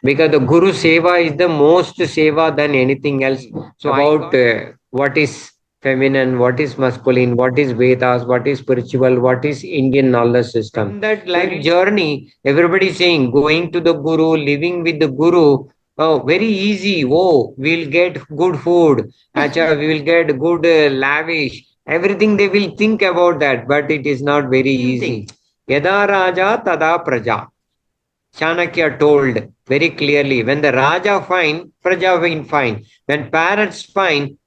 because the Guru Seva is the most Seva than anything else. So about what is feminine, what is masculine, what is Vedas, what is spiritual, what is Indian knowledge system. In that life journey, everybody is saying going to the Guru, living with the Guru. Oh, very easy. Oh, we'll get good food. Acha, we will get good lavish. Everything they will think about that, but it is not very easy. Yada Raja Tada Praja. Chanakya told very clearly, when the Raja fine, Praja will fine. When parents fine,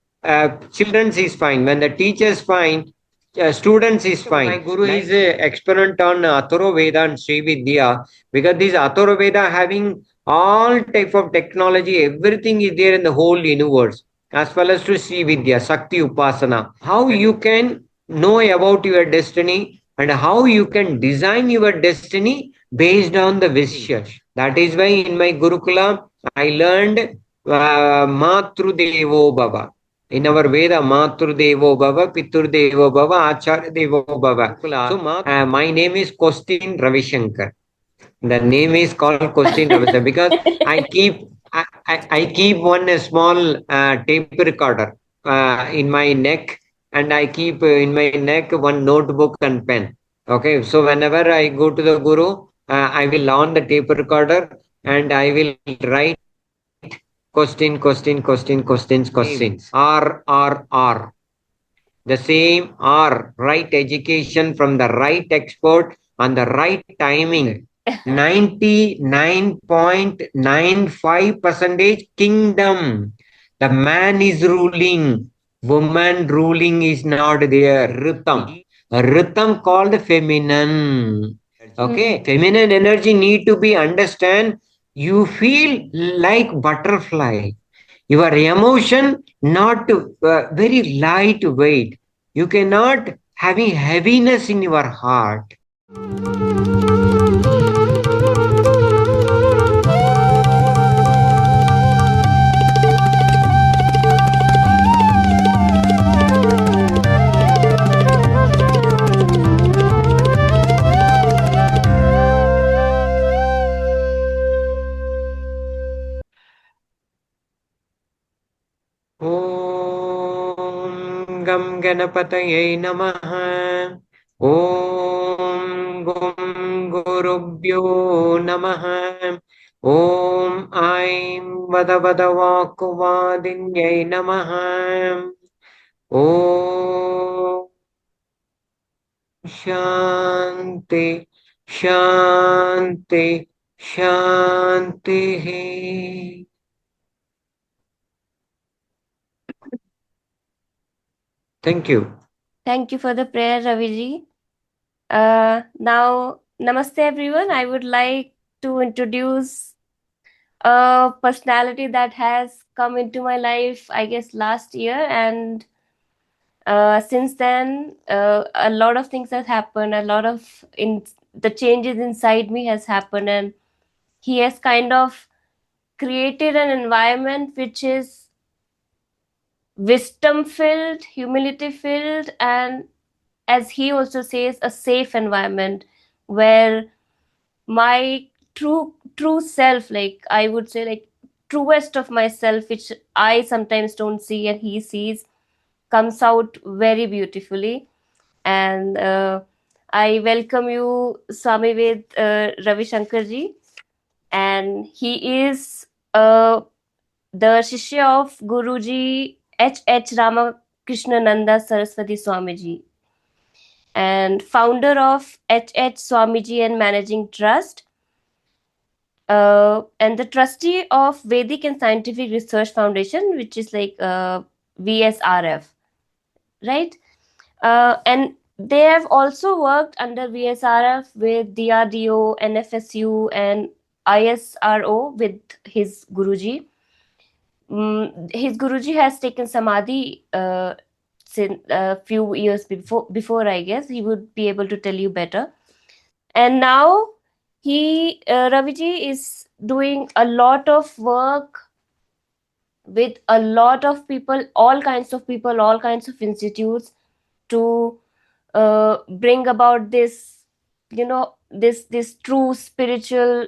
children is fine. When the teachers fine, students is fine. My Guru is a exponent on Atharva Veda and Sri Vidya, because this Atharva Veda having all type of technology, everything is there in the whole universe. As well as to Sri Vidya, Shakti Upasana. How you can know about your destiny and how you can design your destiny based on the wishes. That is why in my Gurukula, I learned Matru Devo Baba. In our Veda, Matru Devo Baba, Pitur Devo Baba, Acharya Devo Baba. So, my name is Kostin Ravishankar. The name is called Kostin Ravishankar because I keep one small tape recorder in my neck, and I keep in my neck one notebook and pen. Okay, so whenever I go to the Guru, I will on the tape recorder and I will write questions. R. The same R, right education from the right expert on the right timing. 99.95% kingdom. The man is ruling, woman ruling is not there. Rhythm. A rhythm called feminine. Okay, feminine energy need to be understand. You feel like butterfly. Your emotion not very lightweight. You cannot having heaviness in your heart. Om Gam Ganapataye Namaha. Om Gum Gurubhyo Namaha. Om Aim Vadavadavakuvadinyai Namaha. Om Shanti Shanti Shanti. Thank you. Thank you for the prayer, Raviji. Now, namaste everyone. I would like to introduce a personality that has come into my life, I guess, last year. And since then, a lot of things have happened. A lot of the changes inside me has happened. And he has kind of created an environment which is wisdom filled, humility filled, and as he also says, a safe environment where my true self, like I would say, like truest of myself, which I sometimes don't see and he sees, comes out very beautifully. And I welcome you, Swami Ravishankar ji, and he is the Shishya of Guruji H. Ramakrishnananda Saraswati Swamiji, and founder of H. Swamiji and Managing Trust, and the trustee of Vedic and Scientific Research Foundation, which is like VSRF, right? And they have also worked under VSRF with DRDO, NFSU, and ISRO with his Guruji. His Guruji has taken Samadhi since a few years before, I guess. He would be able to tell you better. And now Raviji is doing a lot of work with a lot of people, all kinds of people, all kinds of institutes, to bring about this, this true spiritual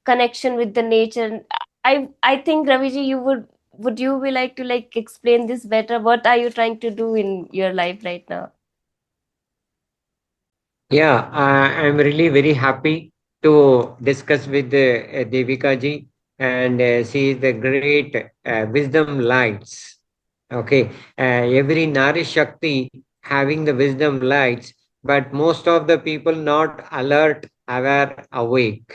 connection with the nature. I think Raviji, would you be like to like explain this better? What are you trying to do in your life right now? Yeah, I'm really very happy to discuss with Devika ji, and she is the great wisdom lights. Okay, every Nari Shakti having the wisdom lights, but most of the people not alert, aware, awake.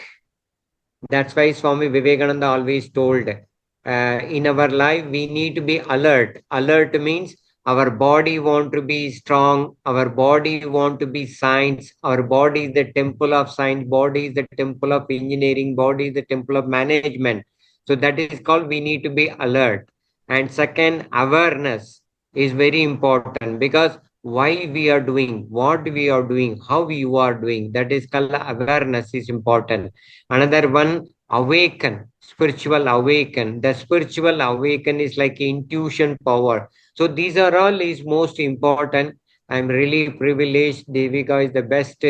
That's why Swami Vivekananda always told, in our life we need to be alert. Alert means our body want to be strong, our body want to be science, our body is the temple of science, body is the temple of engineering, body is the temple of management. So that is called we need to be alert. And second, awareness is very important, because why we are doing, what we are doing, how you are doing, that is called awareness is important. Another one, awaken, spiritual awaken. The spiritual awaken is like intuition power. So these are all is most important. I'm really privileged. Devika is the best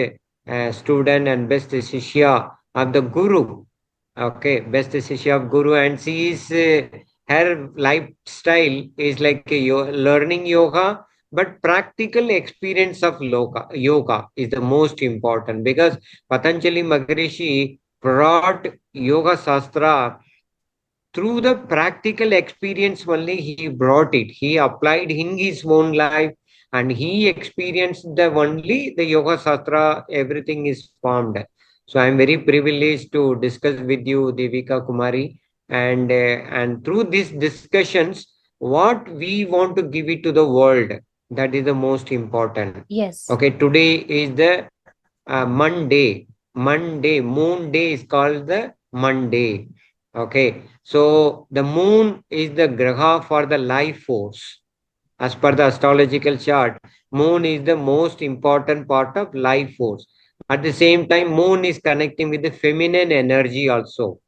student and best Shishya of the Guru. Okay, best Shishya of Guru, and she is her lifestyle is like a learning yoga, but practical experience of yoga is the most important, because Patanjali Maharishi brought Yoga Shastra through the practical experience only. He brought it, he applied in his own life, and he experienced the only the Yoga Shastra, everything is formed. So I'm very privileged to discuss with you, Devika Kumari, and through these discussions, what we want to give it to the world, that is the most important. Yes. Okay, today is the Monday. Monday, moon day is called the Monday. Okay, so the moon is the graha for the life force. As per the astrological chart, moon is the most important part of life force. At the same time, moon is connecting with the feminine energy also.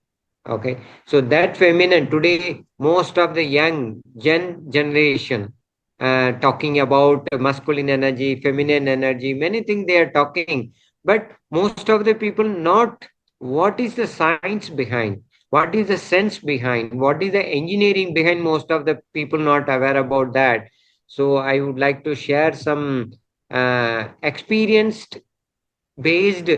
Okay, so that feminine today, most of the young generation talking about masculine energy, feminine energy, many things they are talking, but most of the people not what is the science behind, what is the sense behind, what is the engineering behind. Most of the people not aware about that. So I would like to share some experienced based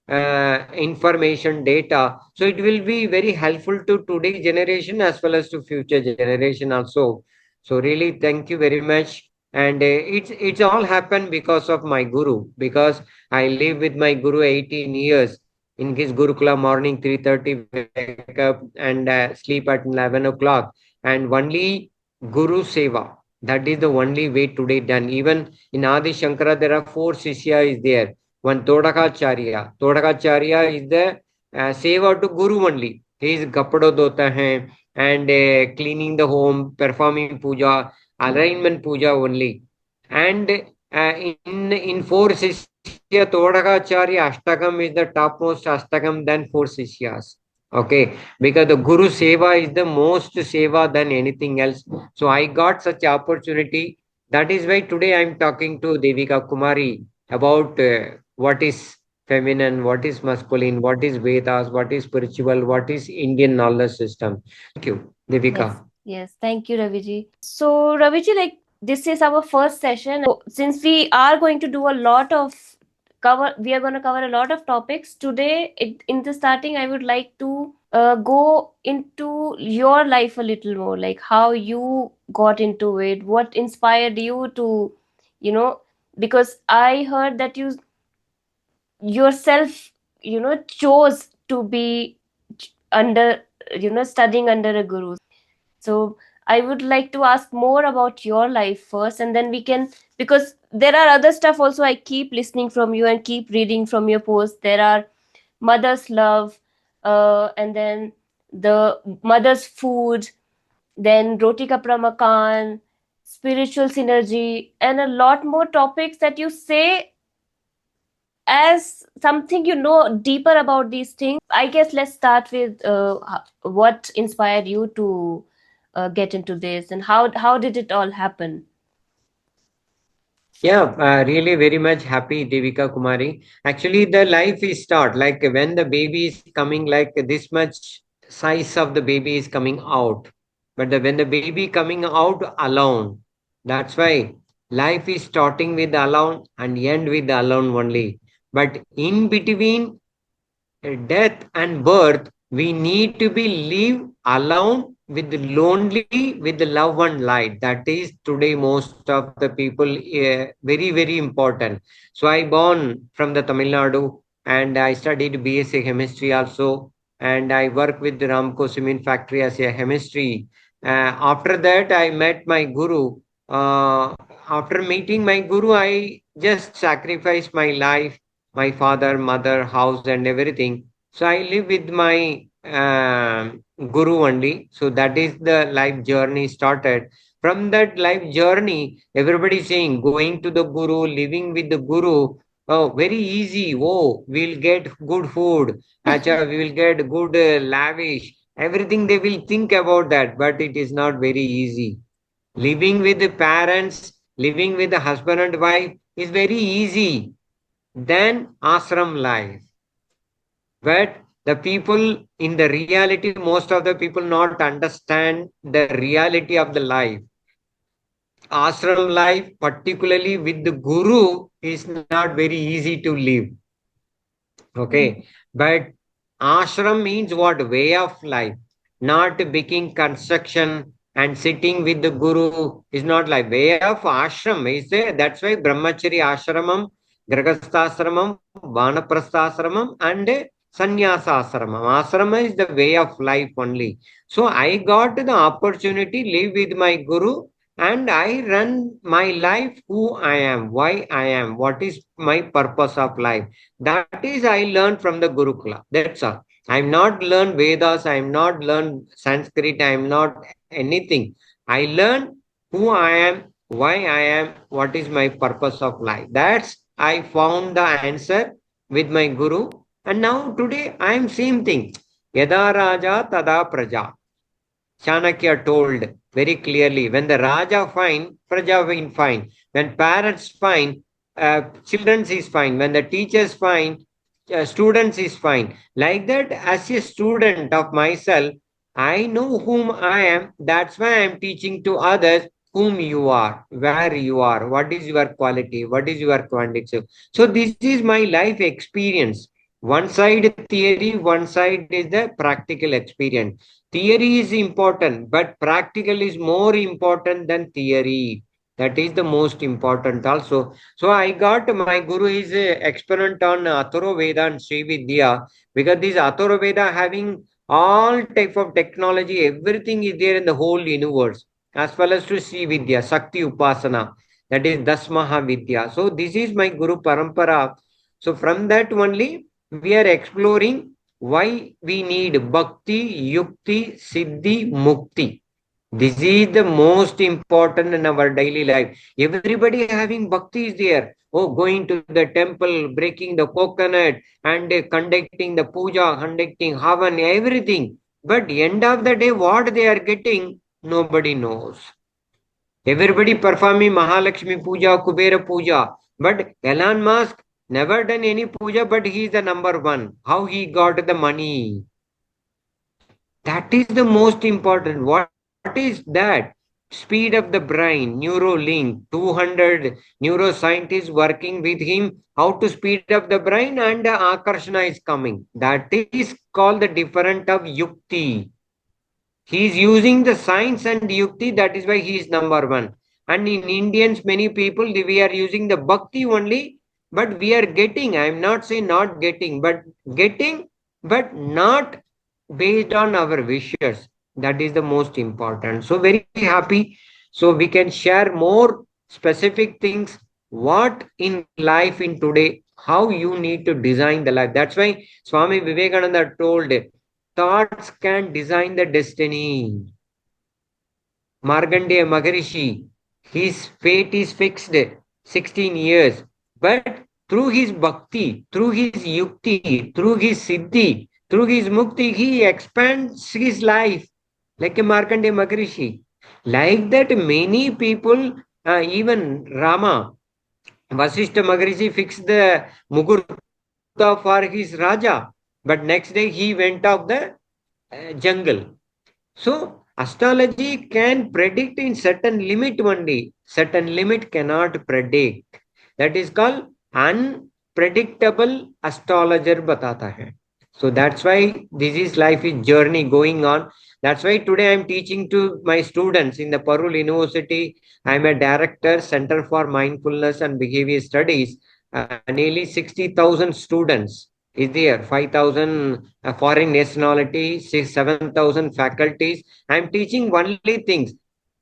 information data, so it will be very helpful to today's generation as well as to future generation also. So really thank you very much. And it's all happened because of my guru, because I live with my guru 18 years in his Gurukula. Morning 3:30 wake up and sleep at 11 o'clock, and only guru seva, that is the only way today done. Even in Adi Shankara there are four Shishya is there. One Todakacharya. Todakacharya is the seva to Guru only. He is Kapado Dota hai, and cleaning the home, performing puja, alignment puja only. And in four Shishya, Todakacharya Ashtakam is the topmost Ashtakam than four Shishyas. Okay, because the Guru Seva is the most Seva than anything else. So I got such opportunity. That is why today I am talking to Devika Kumari about what is feminine, what is masculine, what is Vedas, what is spiritual, what is Indian knowledge system. Thank you, Yes, Devika. yes. Thank you, Raviji. So, Raviji, like this is our first session. So, since we are going to do a lot of we are going to cover a lot of topics today. In the starting, I would like to go into your life a little more, like how you got into it, what inspired you to, you know, because I heard that you yourself, chose to be under, studying under a guru. So I would like to ask more about your life first, and then we can, because there are other stuff also. I keep listening from you and keep reading from your posts. There are mother's love, and then the mother's food, then roti kapra makan, spiritual synergy, and a lot more topics that you say as something deeper about these things. I guess let's start with what inspired you to get into this, and how did it all happen? Yeah, really very much happy, Devika Kumari. Actually, the life is start like when the baby is coming, like this much size of the baby is coming out. But when the baby coming out alone, that's why life is starting with alone and end with alone only. But in between death and birth, we need to be live alone with the lonely with the love and light. That is today most of the people very very important. So I born from the Tamil Nadu and I studied BSc chemistry also, and I work with the Ramco cement factory as a chemistry. After that, I met my guru. After meeting my guru, I just sacrificed my life, my father, mother, house, and everything. So I live with my guru only. So that is the life journey started. From that life journey, everybody saying going to the guru, living with the guru. Oh, very easy. Oh, we'll get good food. Acha, we will get good lavish. Everything they will think about that, but it is not very easy. Living with the parents, living with the husband and wife is very easy than ashram life. But the people in the reality, most of the people not understand the reality of the life. Ashram life, particularly with the guru, is not very easy to live. Okay. But ashram means what? Way of life. Not beginning construction and sitting with the guru is not like way of ashram. Is there? That's why brahmachari ashramam, grahasthashramam, vanaprasthashramam, and sannyasashramam. Ashrama is the way of life only. So I got the opportunity live with my guru and I run my life who I am, why I am, what is my purpose of life. That is, I learned from the Gurukula. That's all. I'm not learned Vedas. I'm not learned Sanskrit. I'm not anything. I learned who I am, why I am, what is my purpose of life. That's I found the answer with my Guru. And now today I am same thing. Yada Raja Tada Praja. Chanakya told very clearly, when the Raja fine, Praja will fine. When parents fine, children is fine. When the teachers fine, students is fine. Like that, as a student of myself, I know whom I am. That's why I'm teaching to others whom you are, where you are, what is your quality, what is your quantity. So this is my life experience. One side theory, one side is the practical experience. Theory is important, but practical is more important than theory. That is the most important also. So I got my guru is a exponent on Atharva Veda and Sri Vidya, because this Atharva Veda having all type of technology, everything is there in the whole universe, as well as to Sri Vidya, Shakti Upasana, that is Dasmaha Vidya. So this is my Guru Parampara. So from that only we are exploring why we need Bhakti, Yukti, Siddhi, Mukti. This is the most important in our daily life. Everybody having bhakti is there. Oh, going to the temple, breaking the coconut, and conducting the puja, conducting havan, everything. But end of the day, what they are getting, nobody knows. Everybody performing Mahalakshmi puja, Kubera puja. But Elon Musk never done any puja, but he is the number one. How he got the money? That is the most important. What is that? Speed of the brain, Neuralink, 200 neuroscientists working with him, how to speed up the brain, and Akarshana is coming. That is called the different of Yukti. He is using the science and Yukti, that is why he is number one. And in Indians, many people, we are using the Bhakti only, but we are getting, I am not saying not getting, but not based on our wishes. That is the most important. So very happy. So we can share more specific things. What in life in today, how you need to design the life. That's why Swami Vivekananda told, thoughts can design the destiny. Markandeya Maharishi, his fate is fixed 16 years. But through his bhakti, through his yukti, through his siddhi, through his mukti, he expands his life like a Markandeya Maharishi. Like that, many people, even Rama. Vasishta Maharishi fixed the Mugurta for his Raja, but next day he went off the jungle. So astrology can predict in certain limit only. Certain limit cannot predict. That is called unpredictable astrologer batata hai. So that's why this is life is journey going on. That's why today I'm teaching to my students in the Parul University. I'm a director, Center for Mindfulness and Behavior Studies. Nearly 60,000 students is there, 5,000 foreign nationality, 7,000 faculties. I'm teaching only things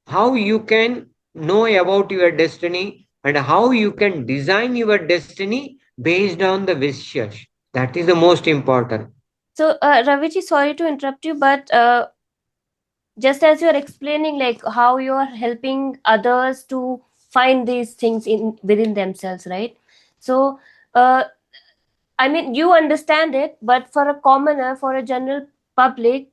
how you can know about your destiny and how you can design your destiny based on the wishes. That is the most important. So, Raviji, sorry to interrupt you, but just as you're explaining, like how you're helping others to find these things in within themselves, right? So, uh, I mean, you understand it, but for a commoner, for a general public,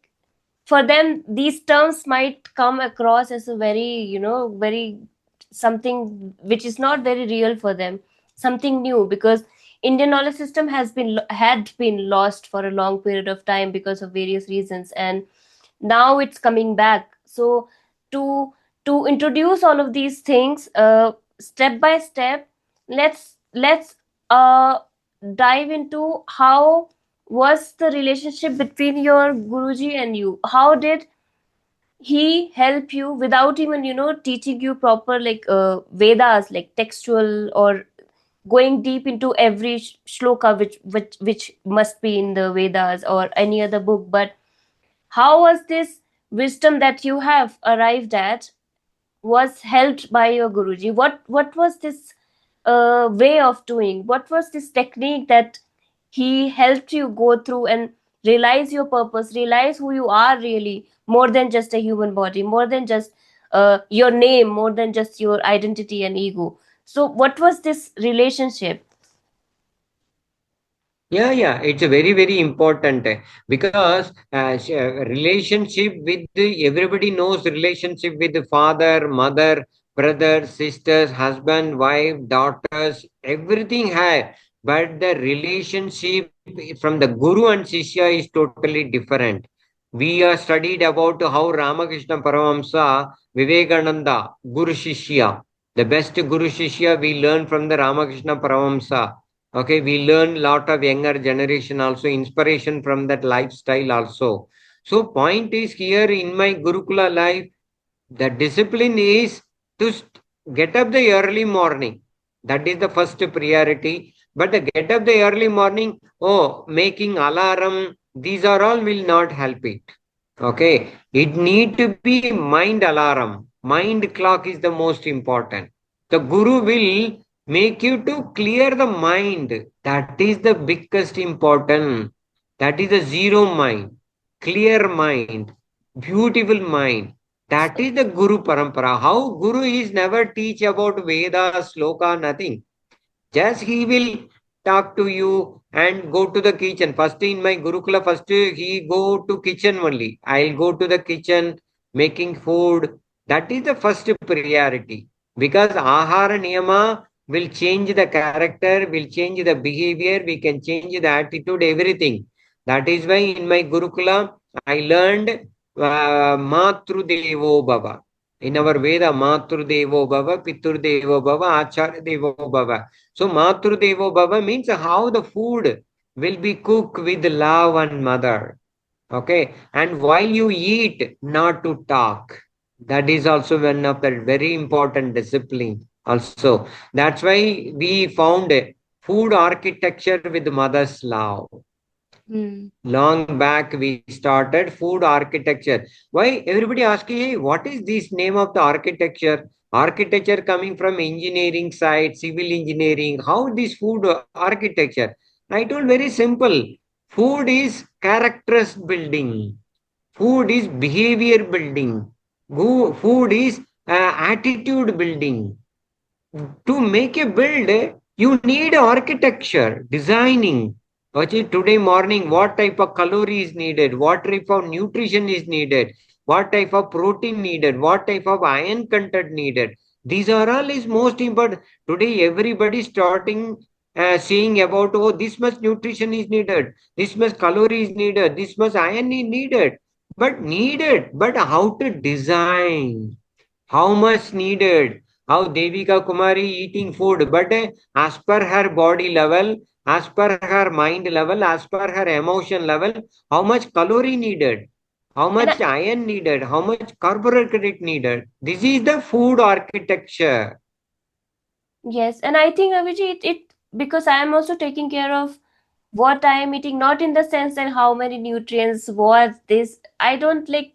for them these terms might come across as a very, very something which is not very real for them, something new, because Indian knowledge system had been lost for a long period of time because of various reasons, and now it's coming back. So to introduce all of these things, step by step, let's dive into how was the relationship between your guruji and you. How did he help you without even teaching you proper, like Vedas, like textual, or going deep into every shloka which must be in the Vedas or any other book? But how was this wisdom that you have arrived at was helped by your guruji? What was this way of doing? What was this technique that he helped you go through and realize your purpose, realize who you are really, more than just a human body, more than just your name, more than just your identity and ego? So, what was this relationship? Yeah, yeah, it's a very, very important because relationship with everybody knows relationship with the father, mother, brother, sisters, husband, wife, daughters, everything have. But the relationship from the Guru and Shishya is totally different. We are studied about how Ramakrishna Paramahamsa, Vivekananda, Guru Shishya, the best Guru Shishya we learn from the Ramakrishna Paramahamsa. Okay, we learn lot of younger generation also, inspiration from that lifestyle also. So point is here in my Gurukula life, the discipline is to get up the early morning. That is the first priority. But the get up the early morning, oh, making alarm, these are all will not help it. Okay, it need to be mind alarm. Mind clock is the most important. The Guru will make you to clear the mind. That is the biggest important. That is the zero mind, clear mind, beautiful mind. That is the Guru Parampara. How Guru is never teach about Veda, Sloka, nothing. Just he will talk to you and go to the kitchen. First in my Gurukula, first he go to kitchen only. I'll go to the kitchen making food. That is the first priority. Because Ahara Niyama will change the character, will change the behavior, we can change the attitude, everything. That is why in my Gurukula, I learned Matru Devo Baba. In our Veda, Matru Devo Baba, Pitur Devo Baba, Acharya Devo Baba. So Matru Devo Bhava means how the food will be cooked with love and mother. Okay. And while you eat, not to talk. That is also one of the very important discipline. Also, that's why we found food architecture with mother's love. Hmm. Long back we started food architecture. Why everybody asking, hey, what is this name of the architecture? Architecture coming from engineering side, civil engineering. How this food architecture? I told very simple. Food is characters building. Food is behavior building. Food is attitude building. To make a build, you need architecture, designing. Okay, today morning, what type of calorie is needed, what type of nutrition is needed, what type of protein needed, what type of iron content needed. These are all is most important. Today, everybody starting saying about, oh, this much nutrition is needed, this much calories needed, this much iron is needed. But how to design? How much needed? How Devika Kumari eating food, but as per her body level, as per her mind level, as per her emotion level, how much calorie needed? How And much iron needed? How much carbohydrate needed? This is the food architecture. yes, and I think Raviji, it because I am also taking care of what I am eating, not in the sense that how many nutrients, what this. I don't like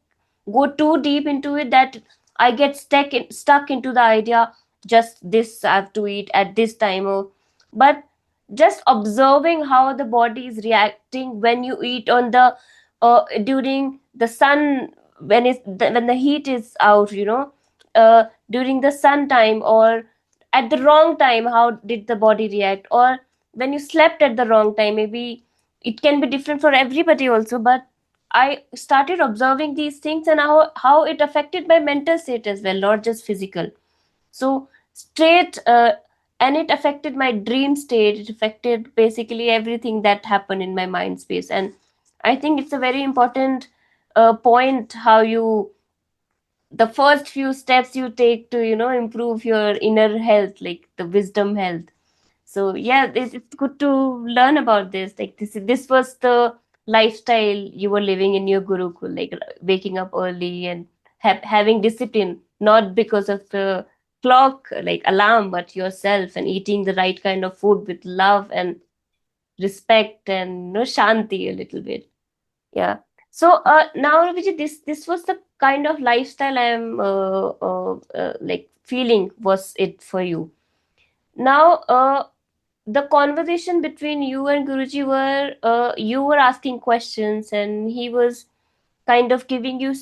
go too deep into it that I get stuck into the idea just this I have to eat at this time, or but just observing how the body is reacting when you eat on the during the sun, when the heat is out, during the sun time, or at the wrong time, how did the body react, or when you slept at the wrong time. Maybe it can be different for everybody also, but I started observing these things, and how it affected my mental state as well, not just physical. So straight and it affected my dream state, it affected basically everything that happened in my mind space. And I think it's a very important point, how you the first few steps you take to improve your inner health, like the wisdom health. So yeah, it's good to learn about this. Like this was the lifestyle you were living in your Gurukul, like waking up early and having discipline, not because of the clock, like alarm, but yourself, and eating the right kind of food with love and respect and shanti a little bit. Yeah. So now, Raviji, this was the kind of lifestyle I am like feeling was it for you. Now, the conversation between you and Guruji were you were asking questions and he was kind of giving you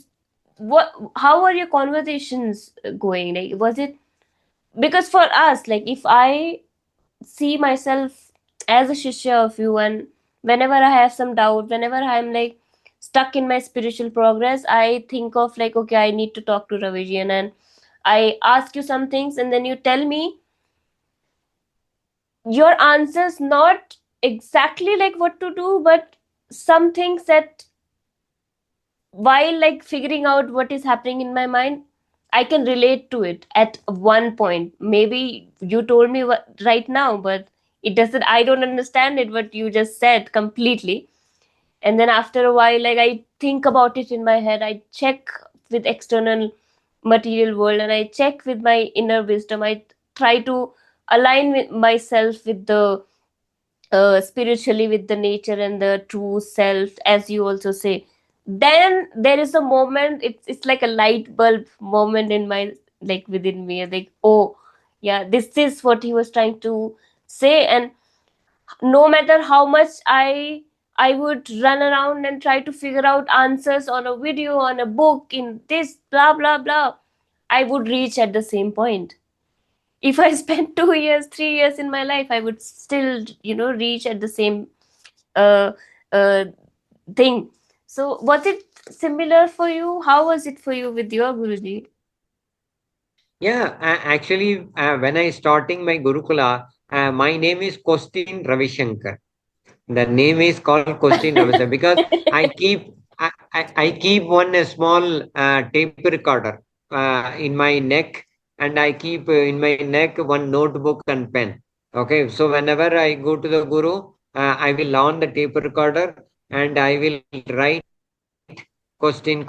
what. How are your conversations going? Like, was it because for us, like if I see myself as a shishya of you, and whenever I have some doubt, whenever I'm like stuck in my spiritual progress, I think of like, okay, I need to talk to Raviji, and I ask you some things, and then you tell me your answers, not exactly like what to do, but some things that while like figuring out what is happening in my mind, I can relate to it at one point. Maybe you told me right now, but it doesn't, I don't understand it what you just said completely. And then after a while, like I think about it in my head, I check with external material world, and I check with my inner wisdom. I try to align with myself with the spiritually, with the nature and the true self, as you also say. Then there is a moment, it's like a light bulb moment in my, like within me, like, oh yeah, this is what he was trying to say. And no matter how much I would run around and try to figure out answers on a video, on a book, in this blah blah blah, I would reach at the same point. If I spent 2 years, 3 years in my life, I would still reach at the same uh, uh, thing. So was it similar for you? How was it for you with your Guruji? Yeah, actually, when I starting my Gurukula, my name is Kostin Ravishankar. The name is called Kostin Ravishankar because I keep one small tape recorder in my neck, and I keep in my neck one notebook and pen. Okay, so whenever I go to the Guru, I will on the tape recorder and I will write questions.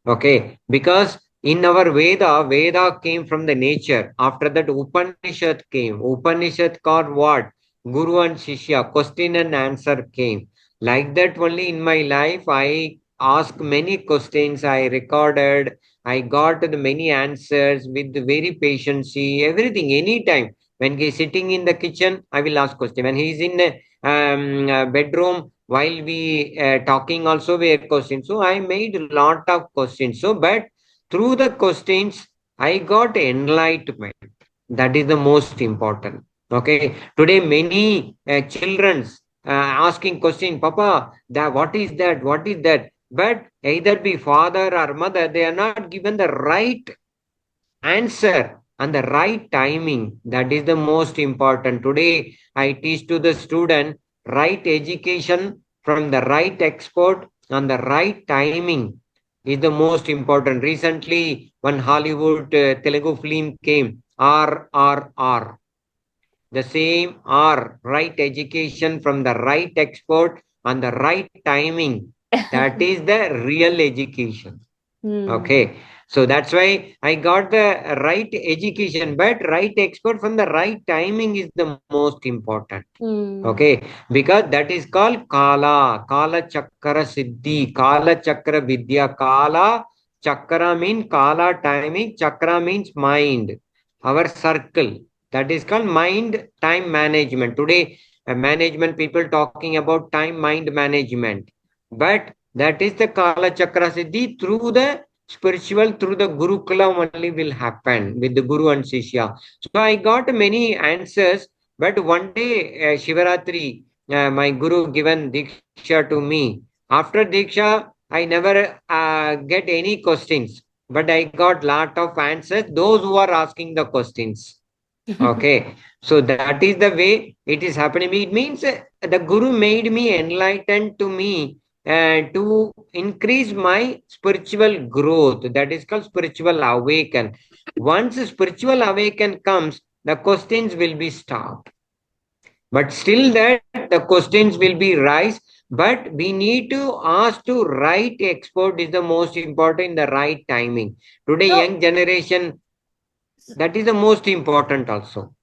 Okay, because in our Veda came from the nature. After that, Upanishad came. Upanishad called what? Guru and Shishya, question and answer came. Like that, only in my life, I asked many questions. I recorded. I got the many answers with very patience. Everything, anytime. When he's sitting in the kitchen, I will ask question. When he's in the bedroom, while we talking also we had questions. So I made a lot of questions. So, but through the questions, I got enlightenment. That is the most important. Okay. Today, many childrens asking question, Papa, that what is that? What is that? But either be father or mother, they are not given the right answer and the right timing. That is the most important. Today, I teach to the student right education from the right expert and the right timing is the most important. Recently, one Hollywood Telugu film came, RRR. The same R, right education from the right expert and the right timing. That is the real education. Hmm. Okay. So that's why I got the right education, but right expert from the right timing is the most important. Hmm. Okay. Because that is called Kala. Kala Chakra Siddhi. Kala Chakra Vidya. Kala Chakra means Kala timing. Chakra means mind. Our circle. That is called mind time management. Today, management people talking about time mind management. But that is the Kala Chakra Siddhi through the spiritual, through the Gurukula only will happen with the Guru and Shishya. So I got many answers, but one day Shivaratri, my Guru given Diksha to me. After Diksha, I never get any questions, but I got lot of answers. Those who are asking the questions. Okay, so that is the way it is happening. It means the Guru made me enlightened to me to increase my spiritual growth. That is called spiritual awaken. Once spiritual awaken comes, the questions will be stopped. But still that the questions will be raised. But we need to ask to right expert is the most important in the right timing. Today, So, young generation, that is the most important also.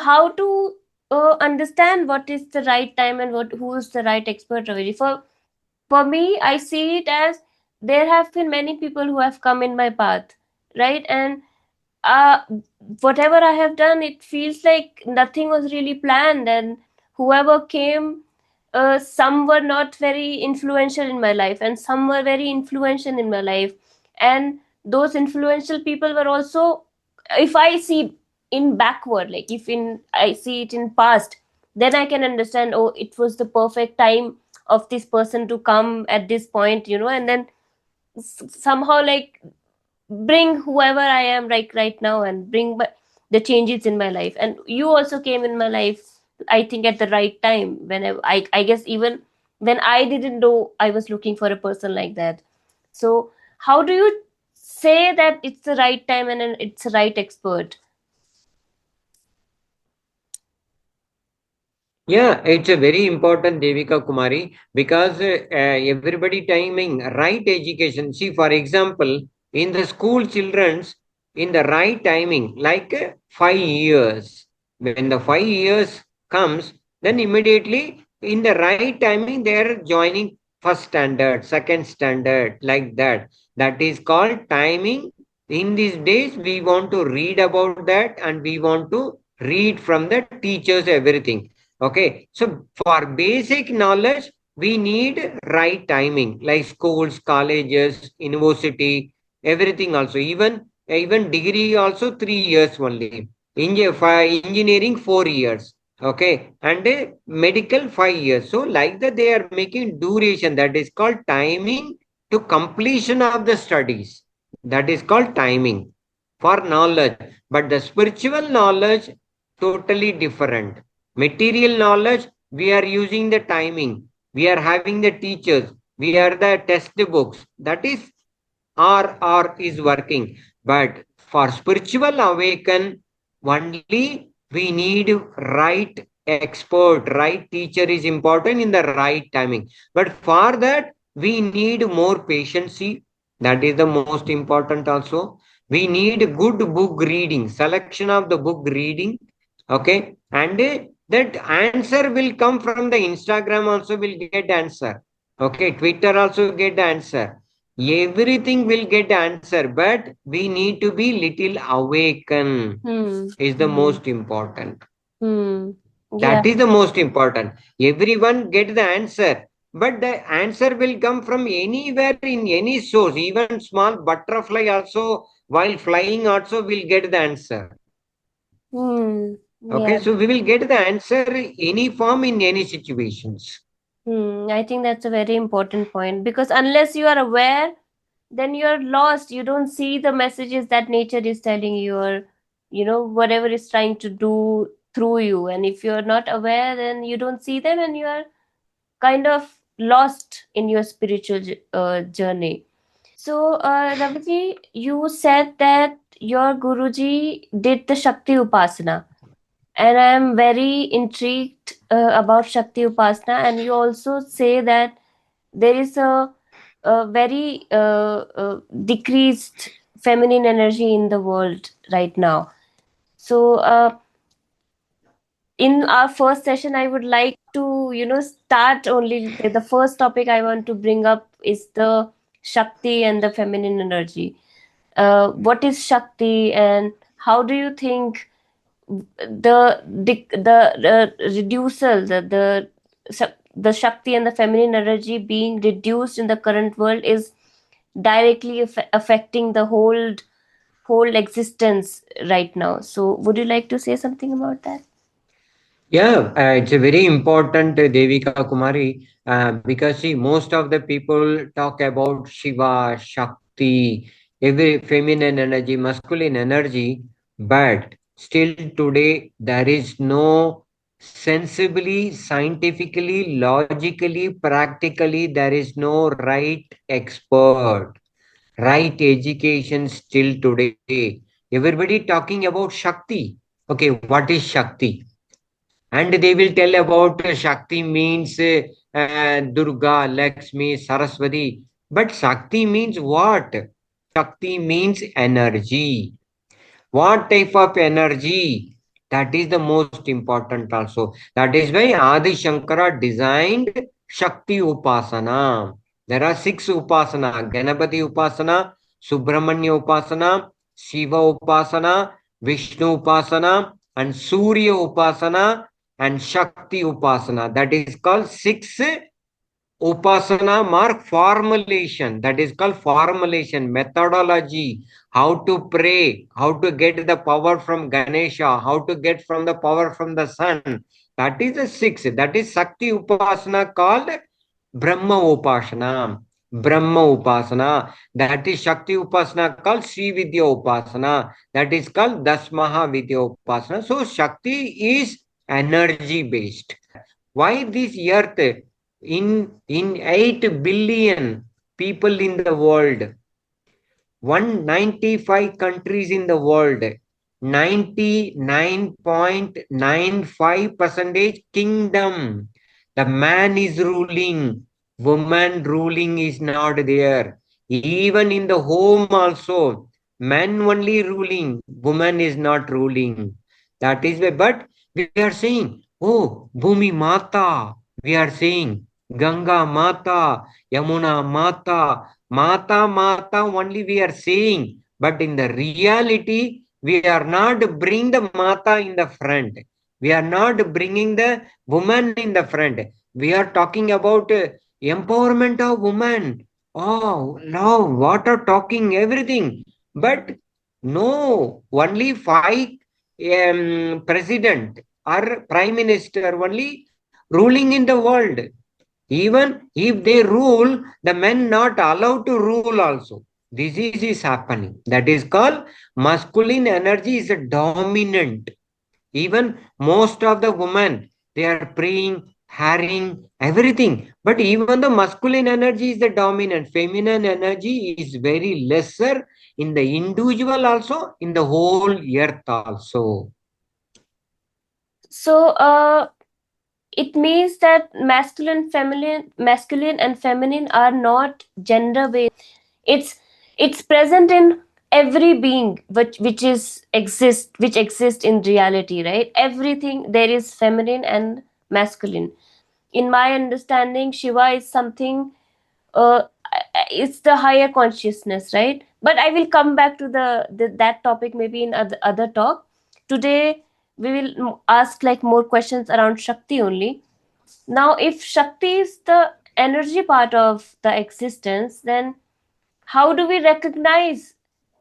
how to understand what is the right time and what who is the right expert, Ravi? For me, I see it as there have been many people who have come in my path, right? And uh, whatever I have done, it feels like nothing was really planned, and whoever came, some were not very influential in my life, and some were very influential in my life, and those influential people were also, if I see in backward, like if in I see it in past, then I can understand, oh, it was the perfect time of this person to come at this point, and then somehow like bring whoever I am like right now and bring the changes in my life. And you also came in my life, I think, at the right time when I guess even when I didn't know I was looking for a person like that. So how do you say that it's the right time and then it's the right expert? Yeah, it's a very important Devika Kumari because everybody timing right education. See, for example, in the school children's in the right timing, like 5 years. When the 5 years comes, then immediately in the right timing they are joining first standard, second standard, like that. That is called timing. In these days, we want to read about that and we want to read from the teachers everything. Okay, so for basic knowledge, we need right timing, like schools, colleges, university, everything also. Even degree also 3 years only. Engineering 4 years. Okay, and medical 5 years. So like that, they are making duration. That is called timing to completion of the studies. That is called timing for knowledge. But the spiritual knowledge totally different. Material knowledge, we are using the timing. We are having the teachers. We are the textbooks. That is R is working. But for spiritual awaken, only we need right expert, right teacher is important in the right timing. But for that, we need more patience. That is the most important also. We need good book reading, selection of the book reading. Okay. And that answer will come from the Instagram also will get answer. Okay. Twitter also get answer. Everything will get answer, but we need to be little awaken Hmm. is the most important. Hmm. Yeah. That is the most important. Everyone get the answer, but the answer will come from anywhere in any source. Even small butterfly also, while flying also will get the answer. Hmm. Okay, Yeah. so we will get the answer any form in any situations. I think that's a very important point, because unless you are aware, then you're lost. You don't see the messages that nature is telling you, or whatever is trying to do through you. And if you're not aware, then you don't see them, and you are kind of lost in your spiritual journey. So Raviji, you said that your Guruji did the Shakti Upasana, and I am very intrigued about Shakti Upasana. And you also say that there is a very decreased feminine energy in the world right now. So, in our first session, I would like to, start only the first topic I want to bring up is the Shakti and the feminine energy. What is Shakti, and how do you think the reducel, the Shakti and the feminine energy being reduced in the current world is directly affecting the whole existence right now? So would you like to say something about that? Yeah, it's a very important Devika Kumari, because see, most of the people talk about Shiva, Shakti, every feminine energy, masculine energy, but still today there is no sensibly, scientifically, logically, practically, there is no right expert, right education still today. Everybody talking about Shakti. Okay, what is Shakti? And they will tell about Shakti means Durga, Lakshmi, Saraswati. But Shakti means what? Shakti means energy. What type of energy? That is the most important also. That is why Adi Shankara designed Shakti Upasana. There are six Upasana: Ganapati Upasana, Subramanya Upasana, Shiva Upasana, Vishnu Upasana, and Surya Upasana, and Shakti Upasana. That is called six Upasana mark formulation. That is called formulation, methodology. How to pray, how to get the power from Ganesha, how to get from the power from the sun. That is the six. That is Shakti Upasana called Brahma Upasana. Brahma Upasana. That is Shakti Upasana called Sri Vidya Upasana. That is called Dasmaha Vidya Upasana. So Shakti is energy based. Why this earth in 8 billion people in the world, 195 countries in the world, 99.95 percentage kingdom. The man is ruling, woman ruling is not there. Even in the home also, man only ruling, woman is not ruling. That is why, but we are saying, oh, Bhumi Mata, we are saying Ganga Mata, Yamuna Mata, Mata, Mata only we are saying, but in the reality, we are not bring the Mata in the front. We are not bringing the woman in the front. We are talking about empowerment of woman. Oh, love, water talking, everything. But no, only five president or prime minister only ruling in the world. Even if they rule, the men not allowed to rule also. This is happening. That is called masculine energy is a dominant. Even most of the women, they are praying, harrying, everything. But even the masculine energy is the dominant. Feminine energy is very lesser in the individual also, in the whole earth also. So it means that masculine and feminine are not gender based. It's present in every being which exist in reality, right? Everything there is feminine and masculine. In my understanding, Shiva is something, uh, it's the higher consciousness, right? But I will come back to that topic maybe in other talk. Today we will ask like more questions around Shakti only. Now, if Shakti is the energy part of the existence, then how do we recognize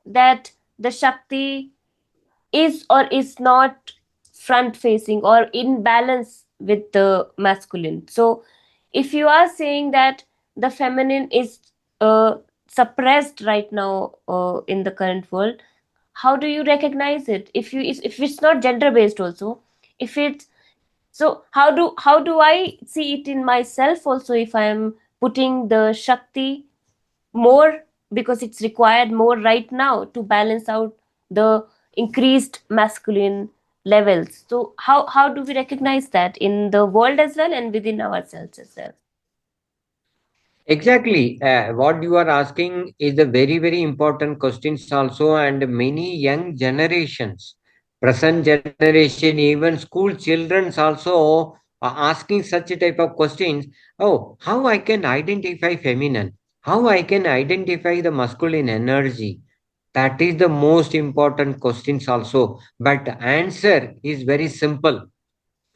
that the Shakti is or is not front facing or in balance with the masculine? So, if you are saying that the feminine is uh, suppressed right now in the current world, how do you recognize it? If it's not gender based also, if it's, so how do I see it in myself also, if I am putting the Shakti more, because it's required more right now to balance out the increased masculine levels. So how do we recognize that in the world as well and within ourselves as well? Exactly. What you are asking is a very, very important questions also, and many young generations, present generation, even school childrens also are asking such a type of questions. Oh, how I can identify feminine? How I can identify the masculine energy? That is the most important questions also. But answer is very simple.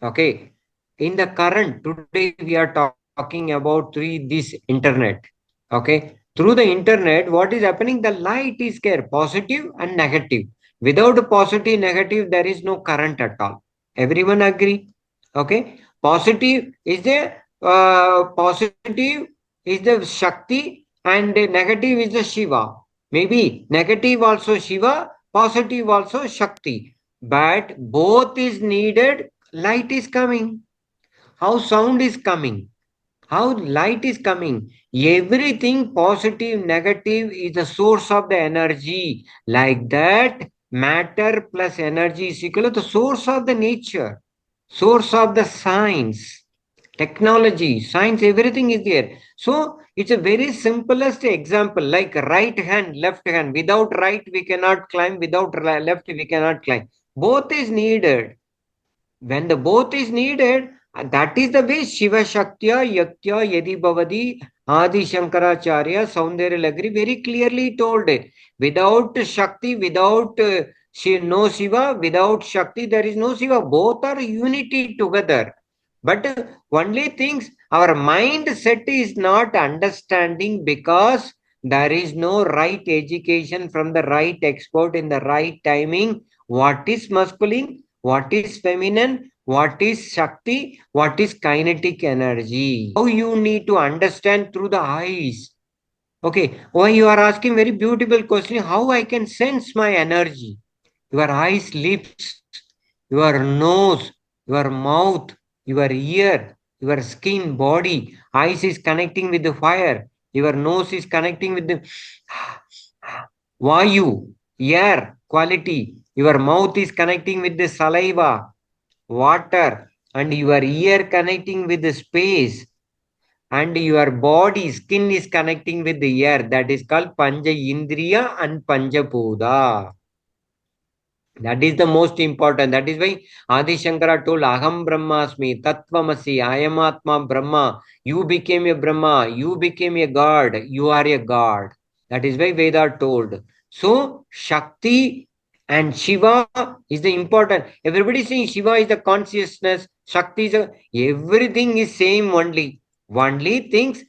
Okay. In the current, today we are talking about this internet. Okay. Through the internet, what is happening? The light is there, positive and negative. Without positive, negative, there is no current at all. Everyone agree? Okay. Positive is the Shakti, and the negative is the Shiva. Maybe negative also Shiva, positive also Shakti. But both is needed. Light is coming. How sound is coming? How light is coming? Everything positive, negative is the source of the energy. Like that, matter plus energy is equal to the source of the nature, source of the science, technology, science, everything is there. So it's a very simplest example, like right hand, left hand. Without right, we cannot climb. Without left, we cannot climb. Both is needed. When the both is needed, that is the way Shiva Shaktya Yaktya Yadi Bhavadi Adi Shankaracharya Saundarya Lagri very clearly told it. Without Shakti, without no Shiva, without Shakti, there is no Shiva. Both are unity together. But only things our mindset is not understanding because there is no right education from the right expert in the right timing. What is masculine? What is feminine? What is Shakti? What is kinetic energy? How you need to understand through the eyes. Okay, why you are asking very beautiful question? How I can sense my energy? Your eyes, lips, your nose, your mouth, your ear, your skin, body. Eyes is connecting with the fire. Your nose is connecting with the vayu, air, quality. Your mouth is connecting with the saliva, water, and your ear connecting with the space, and your body, skin is connecting with the air. That is called Panja Indriya and Panja Bhuta. That is the most important. That is why Adi Shankara told Aham Brahmasmi, Tattvamasi, I am Atma Brahma. You became a Brahma, you became a God, you are a God. That is why Veda told. So Shakti and Shiva is the important. Everybody saying Shiva is the consciousness, Shakti is everything is same only. Only things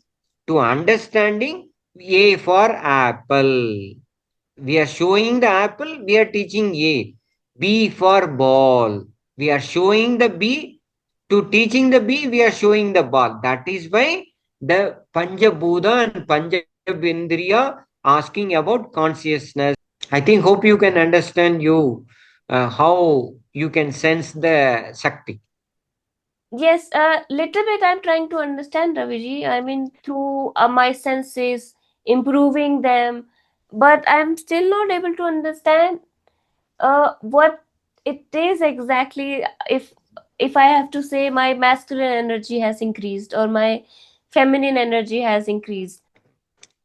to understanding A for apple. We are showing the apple, we are teaching A. B for ball. We are showing the B. To teaching the B, we are showing the ball. That is why the Panjabhuta and Panjabindriya asking about consciousness. I think, hope you can understand you how you can sense the Shakti. Yes, a little bit I'm trying to understand, Raviji. I mean, through my senses, improving them, but I'm still not able to understand what it is exactly. If I have to say my masculine energy has increased or my feminine energy has increased.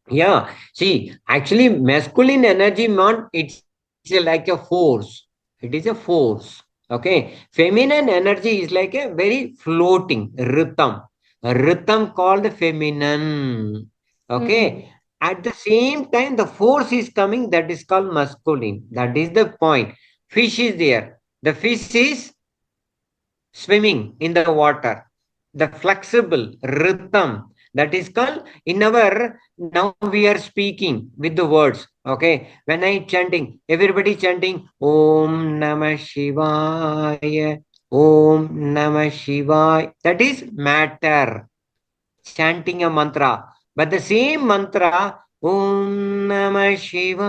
Yeah, see, actually, masculine energy, not it's like a force. It is a force. Okay, feminine energy is like a very floating rhythm, a rhythm called feminine. Hmm. Okay, at the same time, the force is coming. That is called masculine. That is the point. Fish is there. The fish is swimming in the water. The flexible rhythm, that is called in our, now we are speaking with the words. Okay, when I chanting, everybody chanting Om Namah Shivaya, Om Namah Shivaya. That is matter, chanting a mantra. But the same mantra Om Namah Shivaya.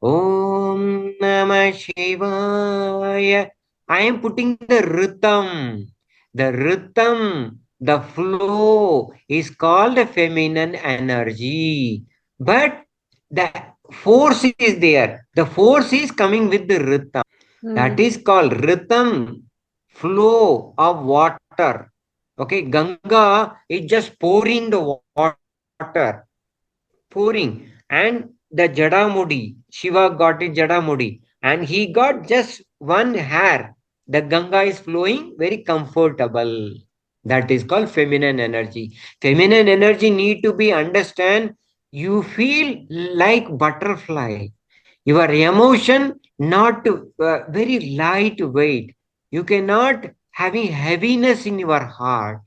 Om Namah Shivaya. I am putting the rhythm. The rhythm, the flow is called feminine energy. But the force is there. The force is coming with the rhythm. Hmm. That is called rhythm, flow of water. Okay, Ganga is just pouring the water, pouring, and the Jadamudi, Shiva got it Jadamudi, and he got just one hair. The Ganga is flowing very comfortable. That is called feminine energy. Feminine energy need to be understand. You feel like butterfly. Your emotion not very lightweight. You cannot having heaviness in your heart.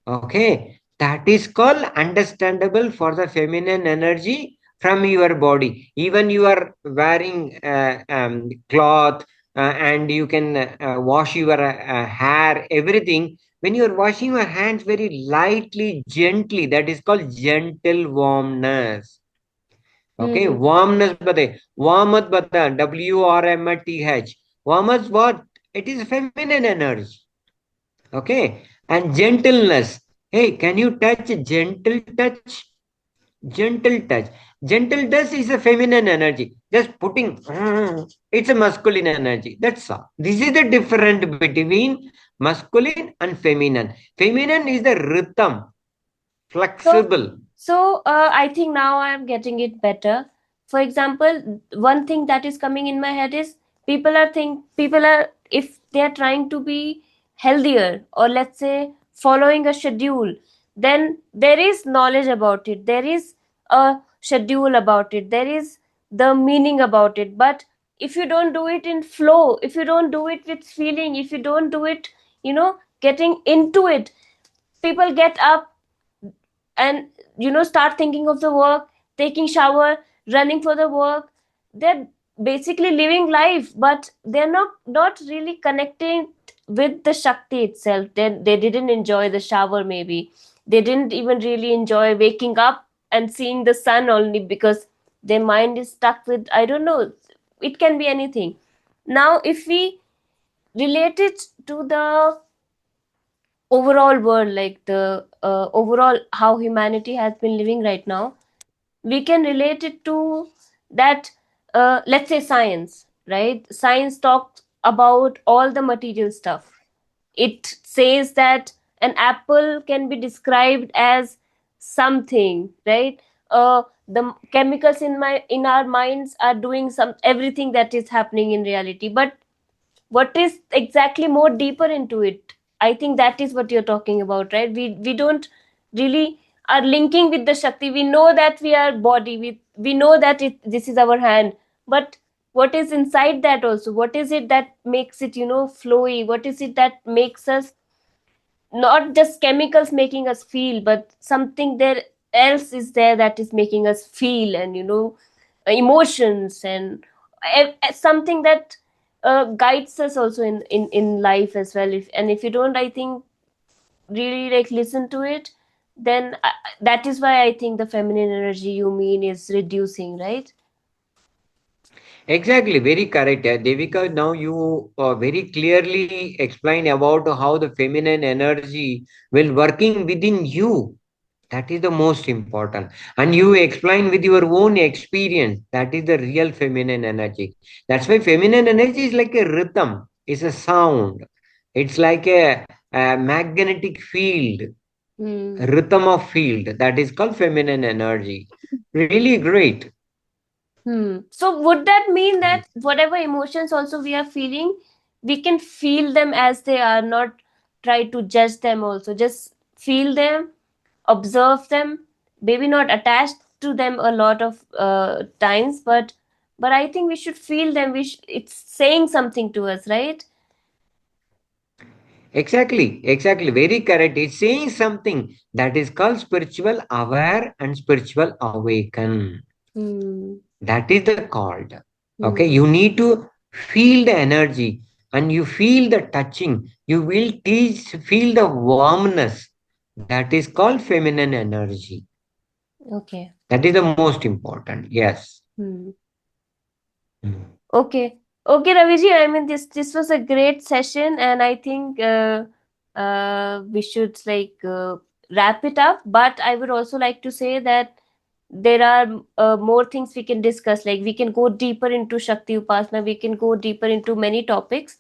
Okay, that is called understandable for the feminine energy from your body. Even you are wearing cloth and you can wash your hair, everything. When you are washing your hands very lightly, gently, that is called gentle warmness. Okay, Hmm. warmness bade. Warmth bada. WRMTH. Warmth what? It is feminine energy. Okay, and gentleness. Hey, can you touch gentle touch? Gentle touch. Gentle touch is a feminine energy. Just putting, it's a masculine energy. That's all. This is the difference between masculine and feminine. Feminine is the rhythm, So, flexible. I think now I am getting it better. For example, one thing that is coming in my head is people are, if they are trying to be healthier, or let's say following a schedule, then there is knowledge about it. There is a schedule about it. There is the meaning about it. But if you don't do it in flow, if you don't do it with feeling, if you don't do it, getting into it, people get up and start thinking of the work, taking shower, running for the work. They're basically living life, but they're not really connecting with the Shakti itself. They didn't enjoy the shower, maybe they didn't even really enjoy waking up and seeing the sun, only because their mind is stuck with, I don't know, it can be anything. Now if we relate it to the overall world, like the overall how humanity has been living right now, we can relate it to that. Let's say science, right? Science talks about all the material stuff. It says that an apple can be described as something, right? The chemicals in our minds are doing some everything that is happening in reality, but what is exactly more deeper into it? I think that is what you're talking about, right? We don't really are linking with the Shakti. We know that we are body, we know that this is our hand, but what is inside that also? What is it that makes it flowy? What is it that makes us, not just chemicals making us feel, but something there else is there that is making us feel, and emotions, and something that guides us also in life as well. If you don't, I think, really like listen to it, then that is why I think the feminine energy you mean is reducing, right? Exactly, very correct. Devika, now you very clearly explain about how the feminine energy will working within you. That is the most important. And you explain with your own experience. That is the real feminine energy. That's why feminine energy is like a rhythm, it's a sound. It's like a magnetic field, a Hmm. rhythm of field. That is called feminine energy. Really great. So would that mean that whatever emotions also we are feeling, we can feel them as they are, not try to judge them also. Just feel them, observe them, maybe not attached to them a lot of times, but I think we should feel them. It's saying something to us, right? Exactly, exactly. Very correct. It's saying something that is called spiritual aware and spiritual awaken. Hmm. That is the called. Okay, Hmm. you need to feel the energy and you feel the touching. You will teach, feel the warmness. That is called feminine energy. Okay. That is the most important. Yes. Hmm. Mm. Okay. Okay, Raviji. I mean, this was a great session, and I think we should wrap it up. But I would also like to say that there are more things we can discuss. Like we can go deeper into Shakti Upasana. We can go deeper into many topics.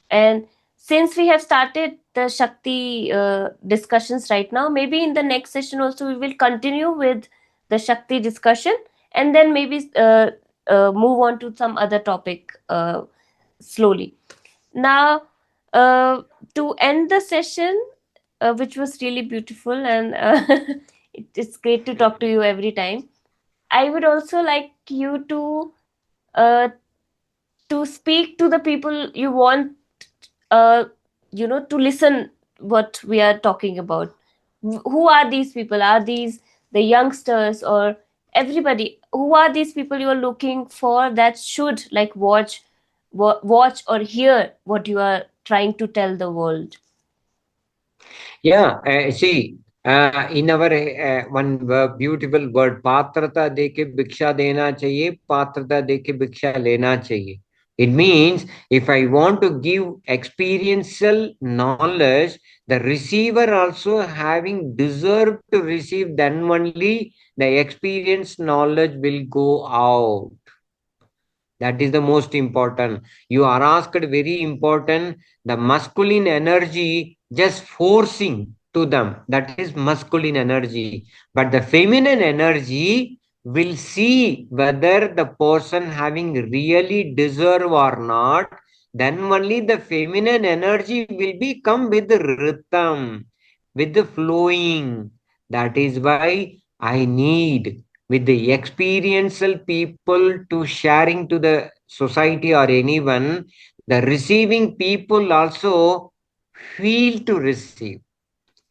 And since we have started the Shakti discussions right now, maybe in the next session also we will continue with the Shakti discussion, and then maybe move on to some other topic slowly. Now, uh, to end the session, which was really beautiful, and it's great to talk to you every time. I would also like you uh, to speak to the people you want, uh, to listen what we are talking about. Who are these people? Are these the youngsters or everybody? Who are these people you are looking for that should watch or hear what you are trying to tell the world? Yeah, see, in our one beautiful word, patrata deke bhiksha dena chahiye, patrata deke bhiksha lena chahiye. It means if I want to give experiential knowledge, the receiver also having deserved to receive, then only the experience knowledge will go out. That is the most important. You are asked very important. The masculine energy just forcing to them. That is masculine energy. But the feminine energy will see whether the person having really deserve or not. Then only the feminine energy will be come with the rhythm, with the flowing. That is why I need with the experiential people to sharing to the society or anyone, the receiving people also feel to receive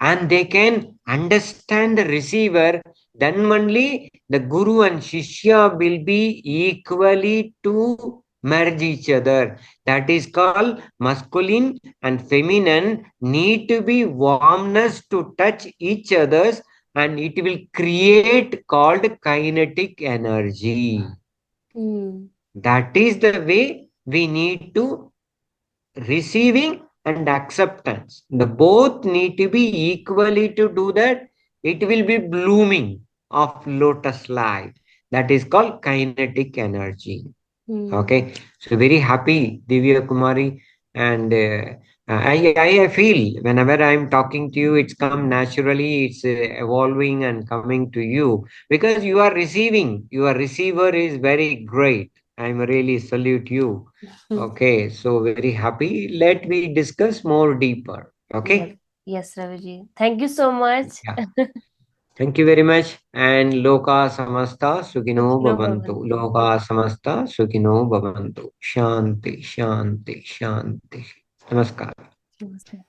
and they can understand the receiver, then only the guru and shishya will be equally to merge each other. That is called masculine and feminine need to be warmness to touch each others, and it will create called kinetic energy. Hmm. That is the way we need to receiving and acceptance. The both need to be equally to do that. It will be blooming of lotus light. That is called kinetic energy. Hmm. Okay, so very happy, Divya Kumari, and I feel whenever I'm talking to you, it's come naturally, it's evolving and coming to you because you are receiving. Your receiver is very great. I'm really salute you. Okay, so very happy. Let me discuss more deeper. Yes. Okay, Yes, Raviji. Thank you so much. yeah. Thank you very much. And Loka Samasta Sukino Sukhino Bhavantu. Bhavantu. Loka Samasta Sukino Bhavantu. Shanti, Shanti, Shanti. Namaskar. Namaste.